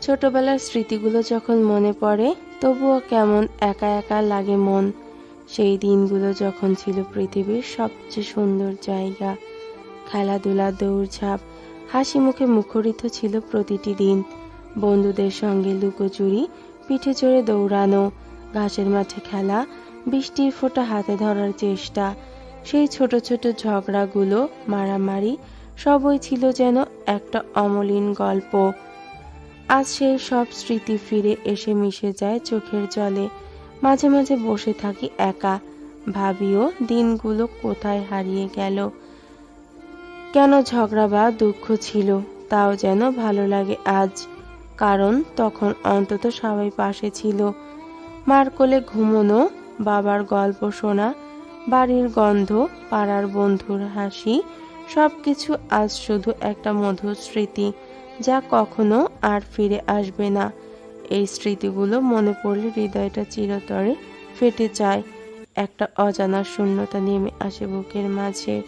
ছোটবেলার স্মৃতিগুলো যখন মনে পড়ে তবুও কেমন একা একা লাগে মন। সেই দিনগুলো যখন ছিল পৃথিবীর সবচেয়ে সুন্দর জায়গা। খেলাধুলা, দৌড়ঝাঁপ, হাসি মুখে মুখরিত ছিল প্রতিটি দিন। বন্ধুদের সঙ্গে লুকোচুরি, পিঠে চড়ে দৌড়ানো, ঘাসের মাঠে খেলা, বৃষ্টির ফোঁটা হাতে ধরার চেষ্টা, সেই ছোট ছোট ঝগড়াগুলো, মারামারি, সবই ছিল যেন একটা অমলিন গল্প। আজ সেই সব স্মৃতি ফিরে এসে মিশে যায় চোখের জলে। মাঝে মাঝে বসে থাকি একা, ভাবিও দিনগুলো কোথায় হারিয়ে গেল। কেন ঝগড়া বা দুঃখ ছিল, তাও যেন ভালো লাগে আজ। কারণ তখন অন্তত সবাই পাশে ছিল। মার কোলে ঘুমোনো, বাবার গল্প শোনা, বাড়ির গন্ধ, পাড়ার বন্ধুর হাসি, সবকিছু আজ শুধু একটা মধুর স্মৃতি, যা কখনো আর ফিরে আসবে না। এই স্মৃতিগুলো মনে পড়লে হৃদয়টা চিরতরে ফেটে যায়। একটা অজানা শূন্যতা নেমে আসে বুকের মাঝে।